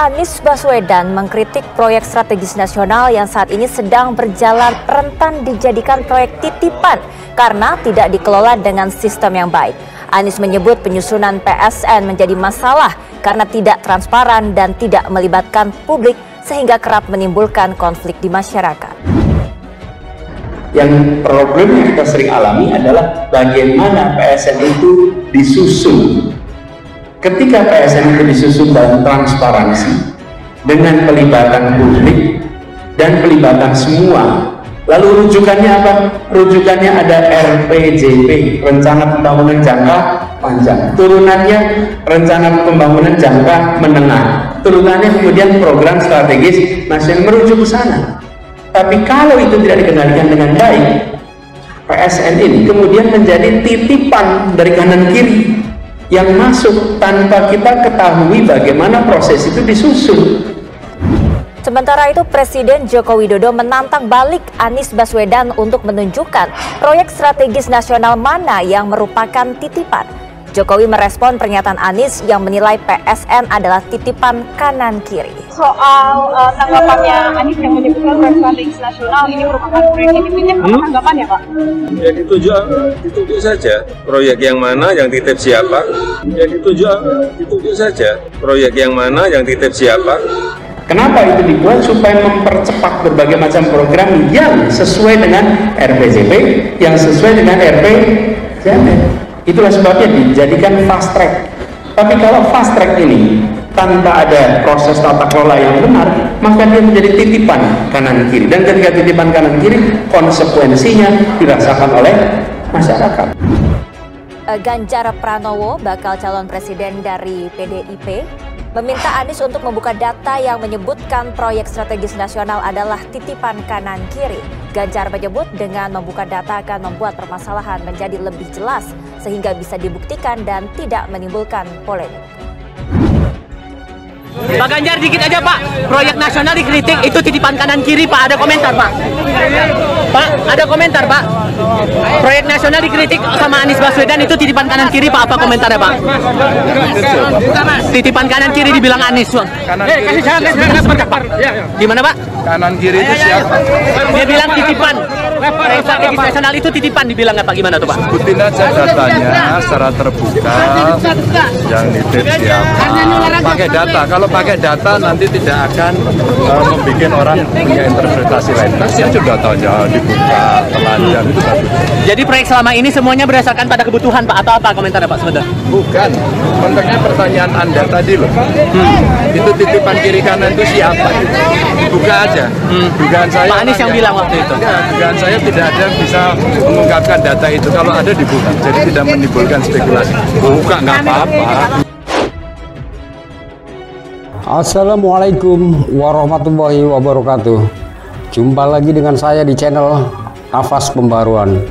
Anies Baswedan mengkritik proyek strategis nasional yang saat ini sedang berjalan rentan dijadikan proyek titipan karena tidak dikelola dengan sistem yang baik. Anies menyebut penyusunan PSN menjadi masalah karena tidak transparan dan tidak melibatkan publik sehingga kerap menimbulkan konflik di masyarakat. Yang problem yang kita sering alami adalah bagaimana PSN itu disusun. Ketika PSN itu disusun dalam transparansi dengan pelibatan publik dan pelibatan semua, lalu rujukannya apa? Rujukannya ada RPJP, Rencana Pembangunan Jangka Panjang. Turunannya Rencana Pembangunan Jangka Menengah. Turunannya kemudian Program Strategis Nasional, merujuk ke sana. Tapi kalau itu tidak dikendalikan dengan baik, PSN ini kemudian menjadi titipan dari kanan kiri yang masuk tanpa kita ketahui bagaimana proses itu disusun. Sementara itu, Presiden Joko Widodo menantang balik Anies Baswedan untuk menunjukkan proyek strategis nasional mana yang merupakan titipan. Jokowi merespon pernyataan Anies yang menilai PSN adalah titipan kanan kiri. Soal tanggapannya Anies yang menyebutkan proyek strategis nasional ini merupakan proyek titip, apa tanggapannya Pak? Ya ditunjuk saja proyek yang mana yang titip siapa. Ya ditunjuk saja proyek yang mana yang titip siapa. Kenapa itu dibuat? Supaya mempercepat berbagai macam program yang sesuai dengan RPJP, yang sesuai dengan RPJMD. Itulah sebabnya dijadikan fast track. Tapi kalau fast track ini tanpa ada proses tata kelola yang benar, maka dia menjadi titipan kanan kiri. Dan ketika titipan kanan kiri, konsekuensinya dirasakan oleh masyarakat. Ganjar Pranowo, bakal calon presiden dari PDIP, meminta Anies untuk membuka data yang menyebutkan proyek strategis nasional adalah titipan kanan kiri. Ganjar menyebut dengan membuka data akan membuat permasalahan menjadi lebih jelas sehingga bisa dibuktikan dan tidak menimbulkan polemik. Pak Ganjar, dikit aja Pak, proyek nasional dikritik itu titipan kanan kiri Pak, ada komentar Pak? Pak, ada komentar Pak? Proyek nasional dikritik sama Anies Baswedan itu titipan kanan kiri Pak, apa komentarnya Pak? Titipan kanan kiri dibilang Anies Bang. Kasih jalan Pak. Gimana Pak? Kanan kiri itu siapa? Dia bilang titipan. Proyek strategis nasional itu titipan dibilang Pak, gimana tuh Pak? Sebutin aja datanya secara terbuka. Yang nitip siapa? Pakai data. Kalau pakai data nanti tidak akan membuat orang punya interpretasi lain. Kasih aja datanya dibuka, telanjang itu bagus. Jadi proyek selama ini semuanya berdasarkan pada kebutuhan Pak atau apa komentarnya Pak sebentar? Bukan. Konteksnya pertanyaan Anda tadi loh. Itu titipan kiri kanan itu siapa? Buka aja. Dugaan saya. Pak Anies yang bilang waktu itu. Ya, dugaan saya tidak ada yang bisa mengungkapkan data itu. Kalau ada dibuka. Jadi tidak menimbulkan spekulasi. Buka nggak apa-apa. Assalamualaikum warahmatullahi wabarakatuh. Jumpa lagi dengan saya di channel Nafas Pembaruan.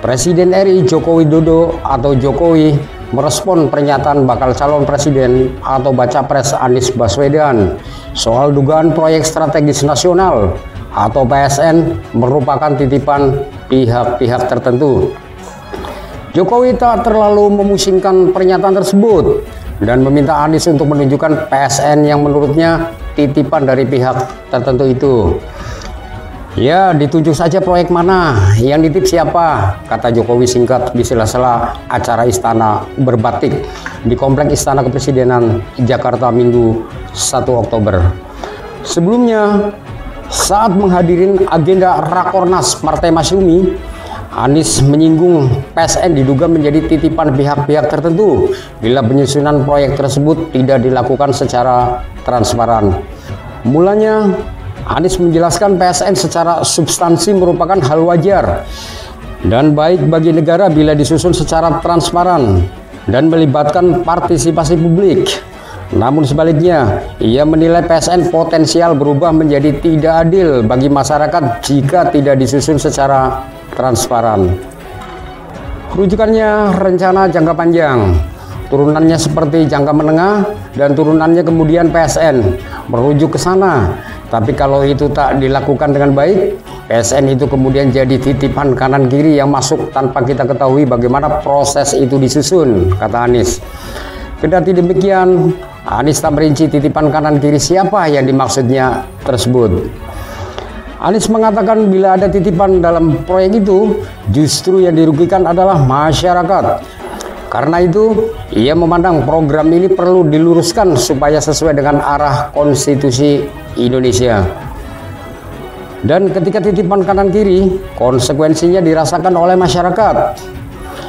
Presiden RI Joko Widodo atau Jokowi merespon pernyataan bakal calon presiden atau baca pres Anies Baswedan soal dugaan proyek strategis nasional atau PSN merupakan titipan pihak-pihak tertentu. Jokowi tak terlalu memusingkan pernyataan tersebut dan meminta Anies untuk menunjukkan PSN yang menurutnya titipan dari pihak tertentu itu. Ya, ditunjuk saja proyek mana, yang ditip siapa, kata Jokowi singkat di sela-sela acara Istana Berbatik di Komplek Istana Kepresidenan Jakarta Minggu 1 Oktober. Sebelumnya, saat menghadirin agenda Rakornas Partai Masyumi, Anies menyinggung PSN diduga menjadi titipan pihak-pihak tertentu bila penyusunan proyek tersebut tidak dilakukan secara transparan. Mulanya, Anies menjelaskan PSN secara substansi merupakan hal wajar dan baik bagi negara bila disusun secara transparan dan melibatkan partisipasi publik. Namun sebaliknya, ia menilai PSN potensial berubah menjadi tidak adil bagi masyarakat jika tidak disusun secara transparan. Rujukannya rencana jangka panjang, turunannya seperti jangka menengah, dan turunannya kemudian PSN merujuk ke sana. Tapi kalau itu tak dilakukan dengan baik, PSN itu kemudian jadi titipan kanan kiri yang masuk tanpa kita ketahui bagaimana proses itu disusun, kata Anies. Kendati demikian, Anies tak merinci titipan kanan kiri siapa yang dimaksudnya tersebut. Anies mengatakan bila ada titipan dalam proyek itu, justru yang dirugikan adalah masyarakat. Karena itu, ia memandang program ini perlu diluruskan supaya sesuai dengan arah konstitusi Indonesia. Dan ketika titipan kanan kiri, konsekuensinya dirasakan oleh masyarakat.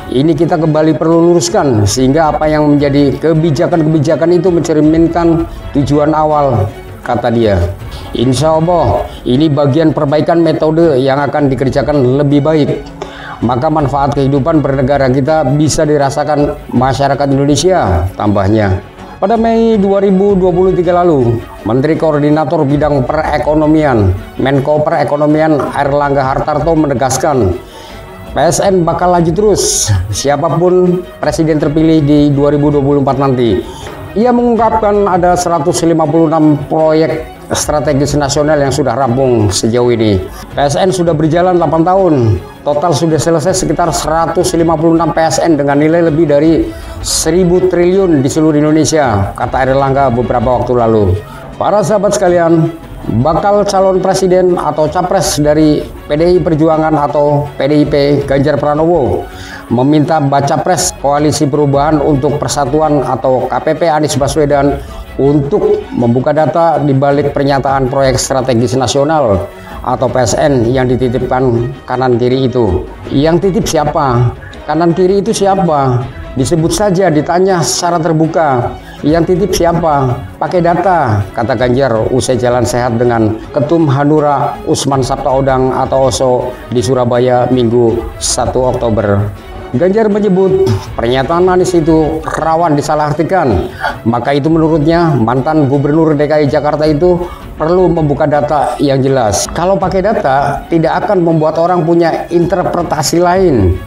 Ini kita kembali perlu luruskan, sehingga apa yang menjadi kebijakan-kebijakan itu mencerminkan tujuan awal, kata dia. Insya Allah, ini bagian perbaikan metode yang akan dikerjakan lebih baik. Maka manfaat kehidupan bernegara kita bisa dirasakan masyarakat Indonesia, tambahnya. Pada Mei 2023 lalu, Menteri Koordinator Bidang Perekonomian, Menko Perekonomian Airlangga Hartarto menegaskan, PSN bakal lanjut terus, siapapun presiden terpilih di 2024 nanti. Ia mengungkapkan ada 156 proyek strategis nasional yang sudah rampung sejauh ini. PSN sudah berjalan 8 tahun, total sudah selesai sekitar 156 PSN dengan nilai lebih dari 1.000 triliun di seluruh Indonesia, kata Airlangga beberapa waktu lalu. Para sahabat sekalian, bakal calon presiden atau capres dari PDI Perjuangan atau PDIP Ganjar Pranowo meminta baca pres Koalisi Perubahan untuk Persatuan atau KPP Anies Baswedan untuk membuka data di balik pernyataan proyek strategis nasional atau PSN yang dititipkan kanan kiri itu. Yang titip siapa? Kanan kiri itu siapa? Disebut saja, ditanya secara terbuka. Yang titip siapa? Pakai data, kata Ganjar usai jalan sehat dengan Ketum Hanura Usman Sabtaodang atau OSO di Surabaya Minggu 1 Oktober. Ganjar menyebut pernyataan Anies itu rawan disalahartikan. Maka itu menurutnya mantan Gubernur DKI Jakarta itu perlu membuka data yang jelas. Kalau pakai data tidak akan membuat orang punya interpretasi lain.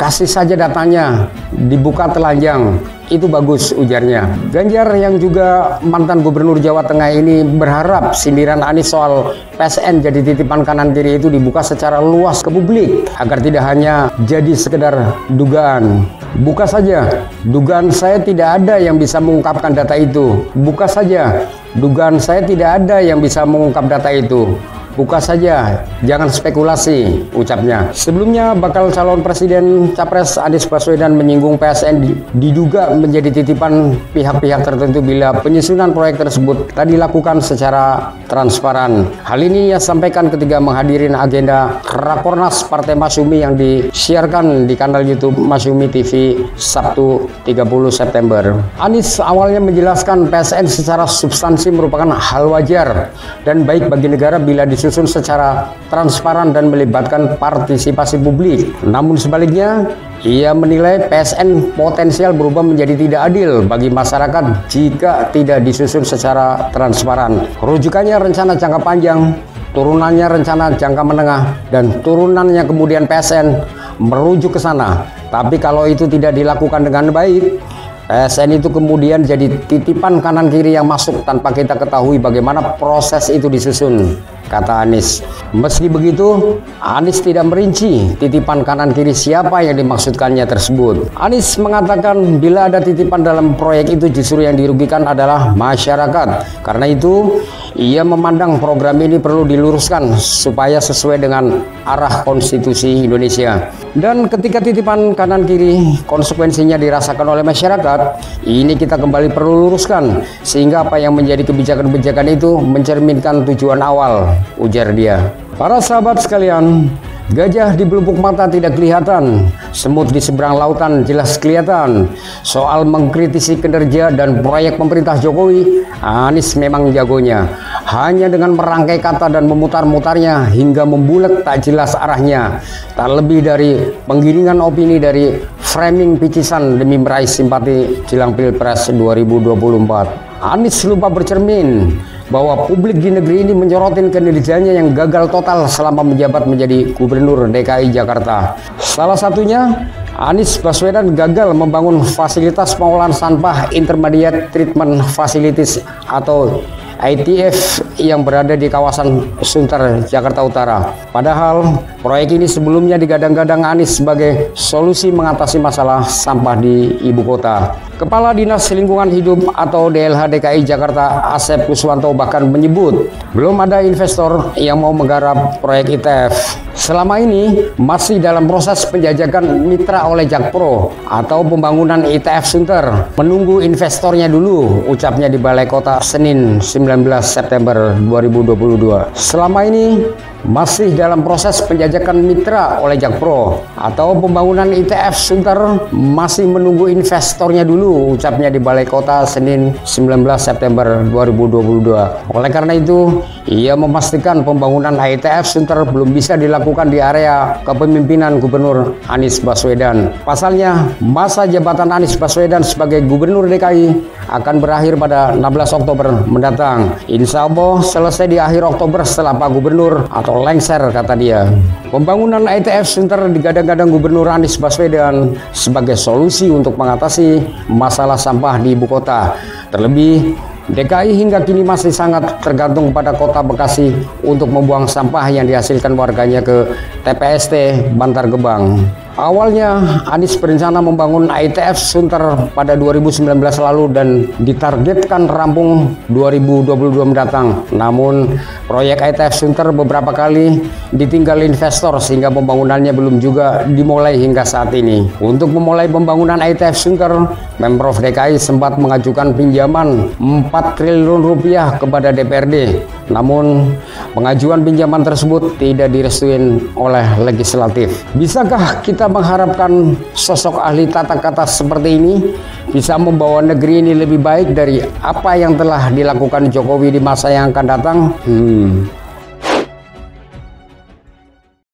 Kasih saja datanya, dibuka telanjang, itu bagus, ujarnya. Ganjar yang juga mantan Gubernur Jawa Tengah ini berharap sindiran Anies soal PSN jadi titipan kanan kiri itu dibuka secara luas ke publik agar tidak hanya jadi sekedar dugaan. Buka saja, dugaan saya tidak ada yang bisa mengungkapkan data itu. Buka saja, dugaan saya tidak ada yang bisa mengungkap data itu. Buka saja, jangan spekulasi, ucapnya. Sebelumnya, bakal calon presiden capres Anies Baswedan menyinggung PSN diduga menjadi titipan pihak-pihak tertentu bila penyusunan proyek tersebut tak dilakukan secara transparan. Hal ini ia sampaikan ketika menghadiri agenda Rakornas Partai Masyumi yang disiarkan di kanal YouTube Masyumi TV Sabtu 30 September. Anies awalnya menjelaskan PSN secara substansi merupakan hal wajar dan baik bagi negara bila disusun secara transparan dan melibatkan partisipasi publik. Namun sebaliknya, ia menilai PSN potensial berubah menjadi tidak adil bagi masyarakat jika tidak disusun secara transparan. Rujukannya rencana jangka panjang, turunannya rencana jangka menengah, dan turunannya kemudian PSN merujuk ke sana. Tapi kalau itu tidak dilakukan dengan baik, PSN itu kemudian jadi titipan kanan kiri yang masuk tanpa kita ketahui bagaimana proses itu disusun, kata Anies. Meski begitu, Anies tidak merinci titipan kanan kiri siapa yang dimaksudkannya tersebut. Anies mengatakan bila ada titipan dalam proyek itu justru yang dirugikan adalah masyarakat. Karena itu, ia memandang program ini perlu diluruskan supaya sesuai dengan arah konstitusi Indonesia. Dan ketika titipan kanan kiri konsekuensinya dirasakan oleh masyarakat, ini kita kembali perlu luruskan sehingga apa yang menjadi kebijakan-kebijakan itu mencerminkan tujuan awal, ujar dia. Para sahabat sekalian, gajah di belupuk mata tidak kelihatan, semut di seberang lautan jelas kelihatan. Soal mengkritisi kinerja dan proyek pemerintah Jokowi, Anies memang jagonya. Hanya dengan merangkai kata dan memutar-mutarnya hingga membulat tak jelas arahnya. Tak lebih dari penggiringan opini dari framing picisan demi meraih simpati jelang Pilpres 2024. Anies lupa bercermin bahwa publik di negeri ini menyorotin kinerjanya yang gagal total selama menjabat menjadi Gubernur DKI Jakarta. Salah satunya, Anies Baswedan gagal membangun fasilitas pengolahan sampah Intermediate Treatment Facilities atau ITF yang berada di kawasan Sunter, Jakarta Utara. Padahal proyek ini sebelumnya digadang-gadang Anies sebagai solusi mengatasi masalah sampah di ibu kota. Kepala Dinas Lingkungan Hidup atau DLH DKI Jakarta Asep Kuswanto bahkan menyebut belum ada investor yang mau menggarap proyek ITF. Selama ini masih dalam proses penjajakan mitra oleh Jakpro atau pembangunan ITF Sunter. Menunggu investornya dulu, ucapnya di Balai Kota Senin 19 September 2022. Selama ini masih dalam proses penjajakan mitra oleh Jakpro atau pembangunan ITF Sunter, masih menunggu investornya dulu, ucapnya di Balai Kota Senin 19 September 2022. Oleh karena itu, ia memastikan pembangunan ITF Sunter belum bisa dilakukan di area kepemimpinan Gubernur Anies Baswedan. Pasalnya, masa jabatan Anies Baswedan sebagai Gubernur DKI akan berakhir pada 16 Oktober mendatang. Insya Allah selesai di akhir Oktober setelah Pak Gubernur atau lengser, kata dia. Pembangunan ITF Sunter digadang-gadang Gubernur Anies Baswedan sebagai solusi untuk mengatasi masalah sampah di ibu kota. Terlebih, DKI hingga kini masih sangat tergantung pada kota Bekasi untuk membuang sampah yang dihasilkan warganya ke TPST Bantar Gebang. Awalnya Anies berencana membangun ITF Sunter pada 2019 lalu dan ditargetkan rampung 2022 mendatang. Namun proyek ITF Sunter beberapa kali ditinggal investor sehingga pembangunannya belum juga dimulai hingga saat ini. Untuk memulai pembangunan ITF Sunter, Pemprov DKI sempat mengajukan pinjaman 4 triliun rupiah kepada DPRD. Namun pengajuan pinjaman tersebut tidak direstuin oleh legislatif. Bisakah kita mengharapkan sosok ahli tata kata seperti ini bisa membawa negeri ini lebih baik dari apa yang telah dilakukan Jokowi di masa yang akan datang?